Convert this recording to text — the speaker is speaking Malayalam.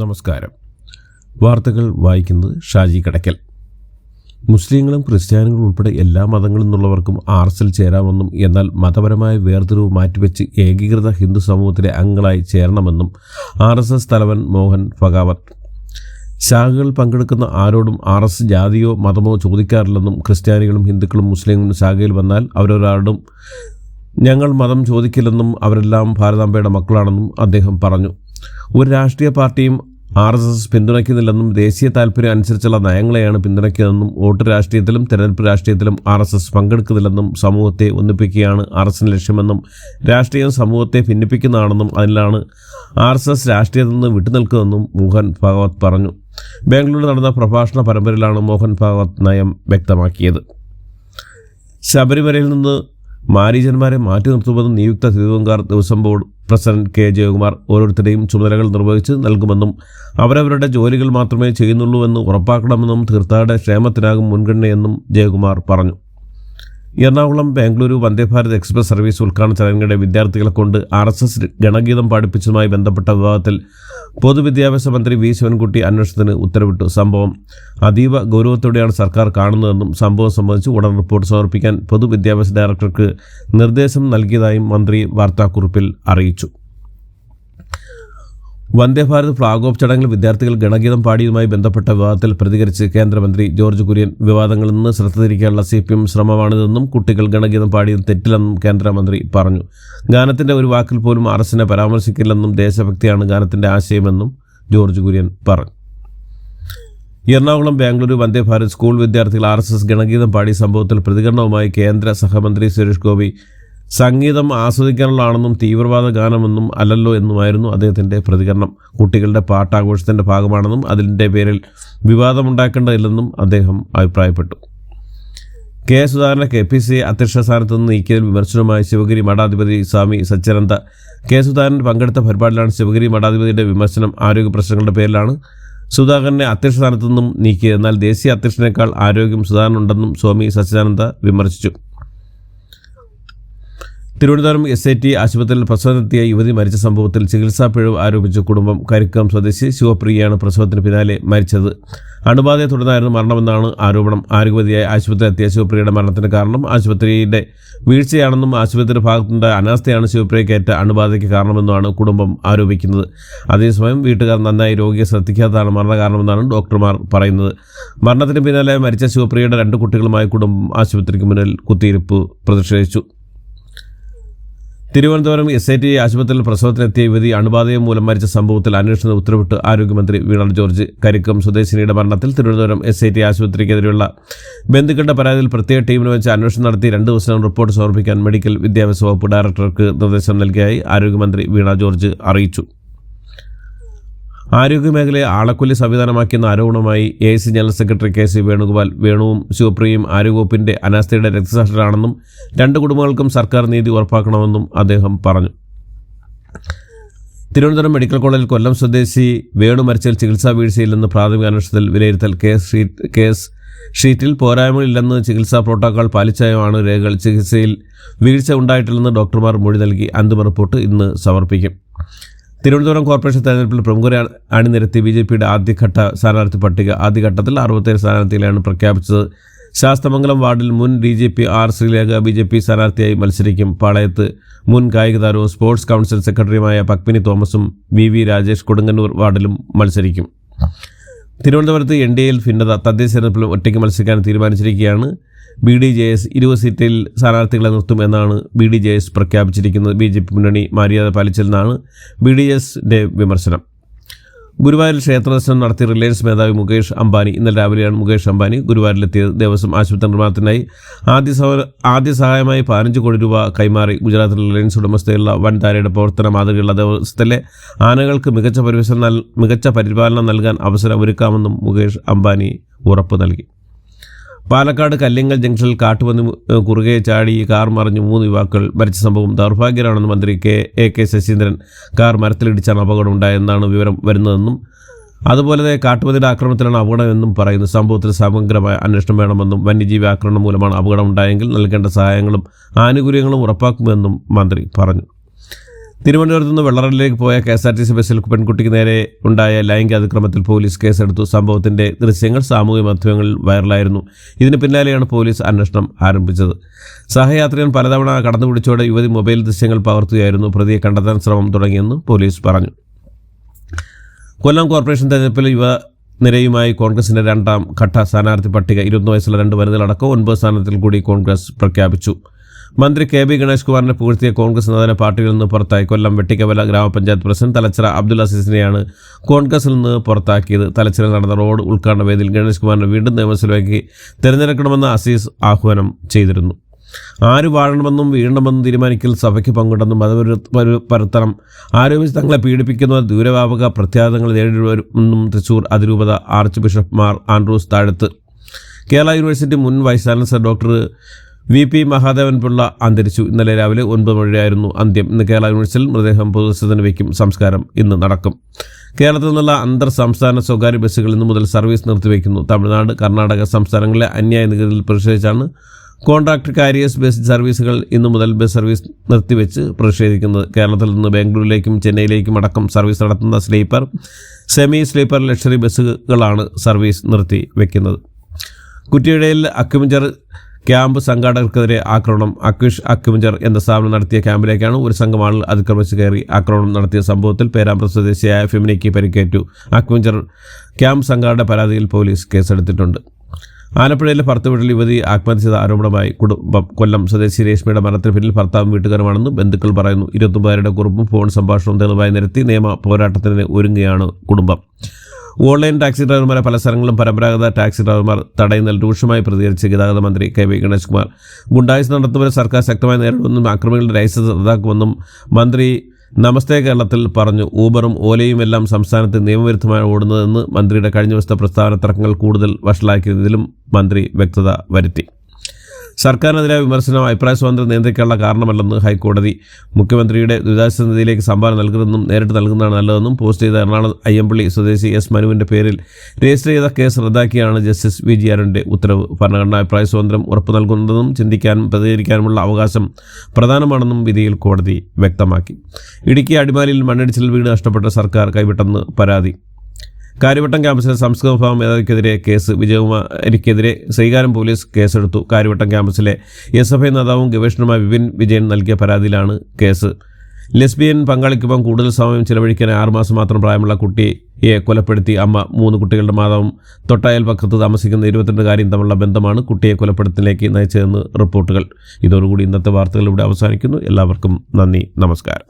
നമസ്കാരം. വാർത്തകൾ വായിക്കുന്നത് ഷാജി കടക്കൽ. മുസ്ലിങ്ങളും ക്രിസ്ത്യാനികളും ഉൾപ്പെടെ എല്ലാ മതങ്ങളിൽ നിന്നുള്ളവർക്കും RSSൽ ചേരാമെന്നും എന്നാൽ മതപരമായ വേർതിരിവ് മാറ്റിവെച്ച് ഏകീകൃത ഹിന്ദു സമൂഹത്തിലെ അംഗങ്ങളായി ചേരണമെന്നും RSS തലവൻ മോഹൻ ഭഗവത്. ശാഖകൾ പങ്കെടുക്കുന്ന ആരോടും RSS ജാതിയോ മതമോ ചോദിക്കാറില്ലെന്നും ക്രിസ്ത്യാനികളും ഹിന്ദുക്കളും മുസ്ലിങ്ങളും ശാഖയിൽ വന്നാൽ അവരൊരാളും ഞങ്ങൾ മതം ചോദിക്കില്ലെന്നും അവരെല്ലാം ഭാരതാംബയുടെ മക്കളാണെന്നും അദ്ദേഹം പറഞ്ഞു. ഒരു രാഷ്ട്രീയ പാർട്ടിയും RSS പിന്തുണയ്ക്കുന്നില്ലെന്നും ദേശീയ താൽപര്യം അനുസരിച്ചുള്ള നയങ്ങളെയാണ് പിന്തുണയ്ക്കുന്നതെന്നും വോട്ട് രാഷ്ട്രീയത്തിലും തെരഞ്ഞെടുപ്പ് രാഷ്ട്രീയത്തിലും RSS പങ്കെടുക്കുന്നില്ലെന്നും സമൂഹത്തെ ഒന്നിപ്പിക്കുകയാണ് RSSന്റെ ലക്ഷ്യമെന്നും രാഷ്ട്രീയം സമൂഹത്തെ ഭിന്നിപ്പിക്കുന്നതാണെന്നും അതിലാണ് RSS രാഷ്ട്രീയത്തിൽ നിന്ന് വിട്ടുനിൽക്കുന്നതെന്നും മോഹൻ ഭഗവത് പറഞ്ഞു. ബാംഗ്ലൂരിൽ നടന്ന പ്രഭാഷണ പരമ്പരയിലാണ് മോഹൻ ഭഗവത് നയം വ്യക്തമാക്കിയത്. ശബരിമലയിൽ നിന്ന് മാരീജന്മാരെ മാറ്റി നിർത്തുമെന്നും നിയുക്ത തിരുവങ്കാർ Devaswom board president K. Jayakumar ഓരോരുത്തരുടെയും ചുമതലകൾ നിർവഹിച്ച് നൽകുമെന്നും അവരവരുടെ ജോലികൾ മാത്രമേ ചെയ്യുന്നുള്ളൂവെന്ന് ഉറപ്പാക്കണമെന്നും തീർത്ഥാടക ക്ഷേമത്തിനാകും മുൻഗണനയെന്നും ജയകുമാർ പറഞ്ഞു. എറണാകുളം ബാംഗ്ലൂരു വന്ദേഭാരത് എക്സ്പ്രസ് സർവീസ് ഉദ്ഘാടന ചടങ്ങിനിടെ വിദ്യാർത്ഥികളെ കൊണ്ട് RSS ഗണഗീതം പാടിപ്പിച്ചതുമായി ബന്ധപ്പെട്ട വിവാദത്തിൽ പൊതുവിദ്യാഭ്യാസ മന്ത്രി V. ശിവൻകുട്ടി അന്വേഷണത്തിന് ഉത്തരവിട്ടു. സംഭവം അതീവ ഗൗരവത്തോടെയാണ് സർക്കാർ കാണുന്നതെന്നും സംഭവം സംബന്ധിച്ച് ഉടൻ റിപ്പോർട്ട് സമർപ്പിക്കാൻ പൊതുവിദ്യാഭ്യാസ ഡയറക്ടർക്ക് നിർദ്ദേശം നൽകിയതായും മന്ത്രി വാർത്താക്കുറിപ്പിൽ അറിയിച്ചു. വന്ദേഭാരത് ഫ്ളാഗ് ഓഫ് ചടങ്ങിൽ വിദ്യാർത്ഥികൾ ഗണഗീതം പാടിയതുമായി ബന്ധപ്പെട്ട വിവാദത്തിൽ പ്രതികരിച്ച് കേന്ദ്രമന്ത്രി ജോർജ് കുര്യൻ വിവാദങ്ങളിൽ നിന്ന് ശ്രദ്ധ തിരിക്കാനുള്ള CPM ശ്രമമാണിതെന്നും കുട്ടികൾ ഗണഗീതം പാടിയത് തെറ്റില്ലെന്നും കേന്ദ്രമന്ത്രി പറഞ്ഞു. ഗാനത്തിന്റെ ഒരു വാക്കിൽ പോലും RSSനെ പരാമർശിക്കില്ലെന്നും ദേശഭക്തിയാണ് ഗാനത്തിന്റെ ആശയമെന്നും ജോർജ് കുര്യൻ പറഞ്ഞു. എറണാകുളം ബാംഗ്ലൂരു വന്ദേഭാരത് സ്കൂൾ വിദ്യാർത്ഥികൾ RSS ഗണഗീതം പാടിയ സംഭവത്തിൽ പ്രതികരണവുമായി കേന്ദ്ര സഹമന്ത്രി സുരേഷ് ഗോപി സംഗീതം ആസ്വദിക്കാനുള്ളതാണെന്നും തീവ്രവാദ ഗാനമെന്നും അല്ലല്ലോ എന്നുമായിരുന്നു അദ്ദേഹത്തിൻ്റെ പ്രതികരണം. കുട്ടികളുടെ പാട്ടാഘോഷത്തിൻ്റെ ഭാഗമാണെന്നും അതിൻ്റെ പേരിൽ വിവാദമുണ്ടാക്കേണ്ടതില്ലെന്നും അദ്ദേഹം അഭിപ്രായപ്പെട്ടു. K. സുധാകരനെ KPCC അധ്യക്ഷ സ്ഥാനത്ത് നിന്ന് നീക്കിയതിൽ വിമർശനവുമായി ശിവഗിരി മഠാധിപതി സ്വാമി സച്ചിദാനന്ദ. K. സുധാകരൻ പങ്കെടുത്ത പരിപാടിയിലാണ് ശിവഗിരി മഠാധിപതിയുടെ വിമർശനം. ആരോഗ്യ പ്രശ്നങ്ങളുടെ പേരിലാണ് സുധാകരനെ അധ്യക്ഷ സ്ഥാനത്തു നിന്നും നീക്കിയത്. എന്നാൽ ദേശീയ അധ്യക്ഷനേക്കാൾ ആരോഗ്യം സുധാകരനുണ്ടെന്നും സ്വാമി സച്ചിദാനന്ദ വിമർശിച്ചു. തിരുവനന്തപുരം SIT ആശുപത്രിയിൽ പ്രസവത്തിനെത്തിയ യുവതി മരിച്ച സംഭവത്തിൽ ചികിത്സാ പിഴവ് ആരോപിച്ച് കുടുംബം. കരിക്കം സ്വദേശി ശിവപ്രിയയാണ് പ്രസവത്തിന് പിന്നാലെ മരിച്ചത്. അണുബാധയെ തുടർന്നായിരുന്നു മരണമെന്നാണ് ആരോപണം. ആരോഗ്യവതിയായി ആശുപത്രിയിലെത്തിയ ശിവപ്രിയയുടെ മരണത്തിന് കാരണം ആശുപത്രിയുടെ വീഴ്ചയാണെന്നും ആശുപത്രിയുടെ ഭാഗത്തുനിന്ന് അനാസ്ഥയാണ് ശിവപ്രിയക്കേറ്റ അണുബാധയ്ക്ക് കാരണമെന്നുമാണ് കുടുംബം ആരോപിക്കുന്നത്. അതേസമയം വീട്ടുകാർ നന്നായി രോഗിയെ ശ്രദ്ധിക്കാത്തതാണ് മരണകാരണമെന്നാണ് ഡോക്ടർമാർ പറയുന്നത്. മരണത്തിന് പിന്നാലെ മരിച്ച ശിവപ്രിയയുടെ 2 കുട്ടികളുമായി കുടുംബം ആശുപത്രിക്ക് മുന്നിൽ കുത്തിയിരിപ്പ് പ്രതിഷേധിച്ചു. തിരുവനന്തപുരം SIT ആശുപത്രിയിൽ പ്രസവത്തിനെത്തിയ യുവതി അണുബാധയെ മൂലം മരിച്ച സംഭവത്തിൽ അന്വേഷണത്തിന് ഉത്തരവിട്ട് ആരോഗ്യമന്ത്രി വീണ ജോർജ്. കരിക്കം സ്വദേശിനിയുടെ മരണത്തിൽ തിരുവനന്തപുരം SIT ആശുപത്രിക്കെതിരെയുള്ള ബന്ധുക്കളുടെ പരാതിയിൽ പ്രത്യേക ടീമിനെ വെച്ച് അന്വേഷണം നടത്തി 2 ദിവസത്തിനകം റിപ്പോർട്ട് സമർപ്പിക്കാൻ മെഡിക്കൽ വിദ്യാഭ്യാസ വകുപ്പ് ഡയറക്ടർക്ക് നിർദ്ദേശം നൽകിയതായി ആരോഗ്യമന്ത്രി വീണ ജോർജ് അറിയിച്ചു. ആരോഗ്യമേഖലയെ ആളക്കൊല്ലി സംവിധാനമാക്കിയെന്ന ആരോപണവുമായി AIC general secretary KC Venugopal. വേണുവും ശിവപ്രിയയും ആരോഗ്യവകുപ്പിന്റെ അനാസ്ഥയുടെ രക്തസാക്ഷികളാണെന്നും 2 കുടുംബങ്ങൾക്കും സർക്കാർ നീതി ഉറപ്പാക്കണമെന്നും അദ്ദേഹം പറഞ്ഞു. തിരുവനന്തപുരം മെഡിക്കൽ കോളേജിൽ കൊല്ലം സ്വദേശി വേണു മരിച്ചതിൽ ചികിത്സാ വീഴ്ചയില്ലെന്ന് പ്രാഥമിക അന്വേഷണത്തിൽ വിലയിരുത്തൽ. കേസ് ഷീറ്റിൽ പോരായ്മകളില്ലെന്ന് ചികിത്സാ പ്രോട്ടോക്കോൾ പാലിച്ചായാണ് രേഖകൾ. ചികിത്സയിൽ വീഴ്ച ഉണ്ടായിട്ടില്ലെന്ന് ഡോക്ടർമാർ മൊഴി നൽകി. അന്തിമ റിപ്പോർട്ട് ഇന്ന് സമർപ്പിക്കും. തിരുവനന്തപുരം കോർപ്പറേഷൻ തെരഞ്ഞെടുപ്പിൽ പ്രമുഖരെ അണിനിരത്തി BJPയുടെ ആദ്യഘട്ട സ്ഥാനാർത്ഥി പട്ടിക. ആദ്യഘട്ടത്തിൽ 67 സ്ഥാനാർത്ഥികളെയാണ് പ്രഖ്യാപിച്ചത്. ശാസ്തമംഗലം വാർഡിൽ മുൻ DGP R. ശ്രീലേഖ BJP സ്ഥാനാർത്ഥിയായി മത്സരിക്കും. പാളയത്ത് മുൻ കായിക താരവും സ്പോർട്സ് കൗൺസിൽ സെക്രട്ടറിയുമായ പത്മിനി തോമസും VV രാജേഷ് കൊടുങ്ങല്ലൂർ വാർഡിലും മത്സരിക്കും. തിരുവനന്തപുരത്ത് NDAയിൽ ഭിന്നത. തദ്ദേശ തെരഞ്ഞെടുപ്പിലും ഒറ്റയ്ക്ക് മത്സരിക്കാൻ തീരുമാനിച്ചിരിക്കുകയാണ്. BDJS 20 സീറ്റിൽ സ്ഥാനാർത്ഥികളെ നിർത്തും എന്നാണ് BDJS പ്രഖ്യാപിച്ചിരിക്കുന്നത്. BJP മുന്നണി മര്യാദ പാലിച്ചെന്നാണ് BDSന്റെ വിമർശനം. ഗുരുവായൂരിൽ ക്ഷേത്രദർശനം നടത്തിയ റിലയൻസ് മേധാവി മുകേഷ് അംബാനി. ഇന്നലെ രാവിലെയാണ് മുകേഷ് അംബാനി ഗുരുവായൂരിലെത്തിയത്. ദേവസ്വം ആശുപത്രി നിർമ്മാണത്തിനായി ആദ്യ സഹായമായി 15 കോടി രൂപ കൈമാറി. ഗുജറാത്തിൽ റിലയൻസ് ഉടമസ്ഥതയിലുള്ള വൻധാരയുടെ പ്രവർത്തന മാതൃകയുള്ള ദേവസ്വത്തിലെ ആനകൾക്ക് മികച്ച പരിപാലനം നൽകാൻ അവസരം ഒരുക്കാമെന്നും മുകേഷ് അംബാനി ഉറപ്പ് നൽകി. പാലക്കാട് കല്ലിങ്ങൽ ജംഗ്ഷനിൽ കാട്ടുപന്നി കുറുകെ ചാടി കാർ മറിഞ്ഞ് 3 യുവാക്കൾ മരിച്ച സംഭവം ദൗർഭാഗ്യകരമാണെന്ന് മന്ത്രി AK ശശീന്ദ്രൻ. കാർ മരത്തിലിടിച്ചാണ് അപകടമുണ്ടായെന്നാണ് വിവരം വരുന്നതെന്നും അതുപോലെ കാട്ടുപന്നിയുടെ ആക്രമണത്തിലാണ് അപകടമെന്നും പറയുന്നു. സംഭവത്തിൽ സമഗ്രമായ അന്വേഷണം വേണമെന്നും വന്യജീവി ആക്രമണം മൂലമാണ് അപകടമുണ്ടായെങ്കിൽ നൽകേണ്ട സഹായങ്ങളും ആനുകൂല്യങ്ങളും ഉറപ്പാക്കുമെന്നും മന്ത്രി പറഞ്ഞു. തിരുവനന്തപുരത്ത് നിന്ന് വെള്ളറയിലേക്ക് പോയ KSRTC ബസ്സിൽ പെൺകുട്ടിക്ക് നേരെ ഉണ്ടായ ലൈംഗിക അതിക്രമത്തിൽ പോലീസ് കേസെടുത്തു. സംഭവത്തിന്റെ ദൃശ്യങ്ങൾ സാമൂഹ്യ മാധ്യമങ്ങളിൽ വൈറലായിരുന്നു. ഇതിന് പിന്നാലെയാണ് പോലീസ് അന്വേഷണം ആരംഭിച്ചത്. സഹയാത്രികൻ പലതവണ കടന്നുപിടിച്ചോടെ യുവതി മൊബൈൽ ദൃശ്യങ്ങൾ പകർത്തുകയായിരുന്നു. പ്രതിയെ കണ്ടെത്താൻ ശ്രമം തുടങ്ങിയെന്ന് പോലീസ് പറഞ്ഞു. കൊല്ലം കോർപ്പറേഷൻ തെരഞ്ഞെടുപ്പിൽ യുവനിരയുമായി കോൺഗ്രസിന്റെ രണ്ടാം ഘട്ട സ്ഥാനാർത്ഥി പട്ടിക 21 വയസ്സുള്ള 2 വനിതകളടക്കം 9 സ്ഥാനത്തിൽ കൂടി കോൺഗ്രസ് പ്രഖ്യാപിച്ചു. മന്ത്രി KB ഗണേഷ് കുമാറിനെ പുകഴ്ത്തിയ കോൺഗ്രസ് നേതാവിനെ പാർട്ടിയിൽ നിന്ന് പുറത്തായി. കൊല്ലം വെട്ടിക്കവല ഗ്രാമപഞ്ചായത്ത് പ്രസിഡന്റ് തലച്ചിറ അബ്ദുൽ അസീസിനെയാണ് കോൺഗ്രസിൽ നിന്ന് പുറത്താക്കിയത്. തലച്ചിറ നടന്ന റോഡ് ഉദ്ഘാടന വേദിയിൽ ഗണേഷ് കുമാറിനെ വീണ്ടും നിയമസഭയിലേക്ക് തിരഞ്ഞെടുക്കണമെന്ന് അസീസ് ആഹ്വാനം ചെയ്തിരുന്നു. ആര് വാഴണമെന്നും വീഴണമെന്നും തീരുമാനിക്കൽ സഭയ്ക്ക് പങ്കുണ്ടെന്നും മതപരത്തനം ആരോപിച്ച് തങ്ങളെ പീഡിപ്പിക്കുന്ന ദൂരവ്യാപക പ്രത്യാഘാതങ്ങൾ നേരിടുമെന്നും തൃശൂർ അതിരൂപത arch bishop Mar Andrews Thazhath. Kerala university മുൻ vice chancellor doctor VP Mahadevan Pillai അന്തരിച്ചു. ഇന്നലെ രാവിലെ 9 മണിയായിരുന്നു അന്ത്യം. ഇന്ന് കേരള യൂണിവേഴ്സിറ്റിയിൽ മൃതദേഹം പൊതുദർശനത്തിന് വയ്ക്കും. സംസ്കാരം ഇന്ന് നടക്കും. കേരളത്തിൽ നിന്നുള്ള അന്തർ സംസ്ഥാന സ്വകാര്യ ബസ്സുകൾ ഇന്നു മുതൽ സർവീസ് നിർത്തിവെക്കുന്നു. തമിഴ്നാട്, കർണാടക സംസ്ഥാനങ്ങളിലെ അന്യായ നികുതിയിൽ പ്രതിഷേധിച്ചാണ് കോൺട്രാക്ട് കാരിയേഴ്സ് ബസ് സർവീസുകൾ ഇന്നു മുതൽ ബസ് സർവീസ് നിർത്തിവെച്ച് പ്രതിഷേധിക്കുന്നത്. കേരളത്തിൽ നിന്ന് ബാംഗ്ലൂരിലേക്കും ചെന്നൈയിലേക്കും അടക്കം സർവീസ് നടത്തുന്ന സ്ലീപ്പർ, സെമി സ്ലീപ്പർ, ലക്ഷറി ബസ്സുകളാണ് സർവീസ് നിർത്തി വയ്ക്കുന്നത്. കുറ്റിയടയിൽ അക്യുപഞ്ചർ ക്യാമ്പ് സംഘാടകർക്കെതിരെ ആക്രമണം. അക്യുപഞ്ചർ എന്ന സ്ഥാപനം നടത്തിയ ക്യാമ്പിലേക്കാണ് ഒരു സംഘം ആളുകൾ അതിക്രമിച്ച് കയറി ആക്രമണം നടത്തിയ സംഭവത്തിൽ പേരാമ്പ്ര സ്വദേശിയായ ഫെമിനിക്ക് പരിക്കേറ്റു. അക്യുപഞ്ചർ ക്യാമ്പ് സംഘാടക പരാതിയിൽ പോലീസ് കേസെടുത്തിട്ടുണ്ട്. ആലപ്പുഴയിലെ ഭർത്തൃവീട്ടിൽ യുവതി ആത്മഹത്യ ചെയ്ത ആരോപണമായി കുടുംബം. കൊല്ലം സ്വദേശി രേഷ്മയുടെ മരണത്തിന് പിന്നിൽ ഭർത്താവും വീട്ടുകാരുമാണെന്ന് ബന്ധുക്കൾ പറയുന്നു. 29 പേരുടെ കുറിപ്പും ഫോൺ സംഭാഷണവും തെളിവായി നിരത്തി നിയമ പോരാട്ടത്തിന് ഒരുങ്ങുകയാണ് കുടുംബം. ഓൺലൈൻ ടാക്സി ഡ്രൈവർമാരെ പല സ്ഥലങ്ങളിലും പരമ്പരാഗത ടാക്സി ഡ്രൈവർമാർ തടയുന്നതിൽ രൂക്ഷമായി പ്രതികരിച്ച് ഗതാഗത മന്ത്രി KB ഗണേഷ് കുമാർ. ഗുണ്ടായിസ് നടത്തുന്നവരെ സർക്കാർ ശക്തമായി നേരിടുമെന്നും അക്രമികളുടെ ലൈസൻസ് റദ്ദാക്കുമെന്നും മന്ത്രി നമസ്തേ കേരളത്തിൽ പറഞ്ഞു. ഊബറും ഓലയും എല്ലാം സംസ്ഥാനത്ത് നിയമവിരുദ്ധമായി ഓടുന്നതെന്ന് മന്ത്രിയുടെ കഴിഞ്ഞ ദിവസത്തെ പ്രസ്താവന തർക്കങ്ങൾ കൂടുതൽ വഷളാക്കിയതിലും മന്ത്രി വ്യക്തത വരുത്തി. സർക്കാരിനെതിരായ വിമർശനം അഭിപ്രായ സ്വാതന്ത്ര്യം നിയന്ത്രിക്കാനുള്ള കാരണമല്ലെന്ന് ഹൈക്കോടതി. മുഖ്യമന്ത്രിയുടെ ദുരിതാശ്വാസ നിധിയിലേക്ക് സംഭാവന നൽകുന്നതെന്നും നേരിട്ട് നൽകുന്നതാണ് നല്ലതെന്നും പോസ്റ്റ് ചെയ്ത എറണാകുളം അയ്യമ്പള്ളി സ്വദേശി S മനുവിൻ്റെ പേരിൽ രജിസ്റ്റർ ചെയ്ത കേസ് റദ്ദാക്കിയാണ് ജസ്റ്റിസ് VG അരുണിൻ്റെ ഉത്തരവ്. ഭരണഘടനാ അഭിപ്രായ സ്വാതന്ത്ര്യം ഉറപ്പു നൽകുന്നതെന്നും ചിന്തിക്കാനും പ്രതികരിക്കാനുമുള്ള അവകാശം പ്രധാനമാണെന്നും വിധിയിൽ കോടതി വ്യക്തമാക്കി. ഇടുക്കി അടിമാലിയിൽ മണ്ണിടിച്ചിൽ വീട് നഷ്ടപ്പെട്ട സർക്കാർ കൈവിട്ടെന്ന് പരാതി. കാര്യവട്ടം ക്യാമ്പസിലെ സംസ്കൃത വിഭാഗം മേധാവിക്കെതിരെ കേസ്. വിജയകുമാരിക്കെതിരെ ശ്രീകാര്യം പോലീസ് കേസെടുത്തു. കാര്യവട്ടം ക്യാമ്പസിലെ SFI നേതാവും ഗവേഷണവുമായ വിപിൻ വിജയൻ നൽകിയ പരാതിയിലാണ് കേസ്. ലെസ്ബിയൻ പങ്കാളിക്കൊപ്പം കൂടുതൽ സമയം ചിലവഴിക്കാൻ 6 മാസം മാത്രം പ്രായമുള്ള കുട്ടിയെ കൊലപ്പെടുത്തി അമ്മ. 3 കുട്ടികളുടെ മാതാവും തൊട്ടയൽപക്കത്ത് താമസിക്കുന്ന 22കാരിയും തമ്മിലുള്ള ബന്ധമാണ് കുട്ടിയെ കൊലപ്പെടുത്തലിലേക്ക് നയിച്ചതെന്ന് റിപ്പോർട്ടുകൾ. ഇതോടുകൂടി ഇന്നത്തെ വാർത്തകൾ ഇവിടെ അവസാനിക്കുന്നു. എല്ലാവർക്കും നന്ദി, നമസ്കാരം.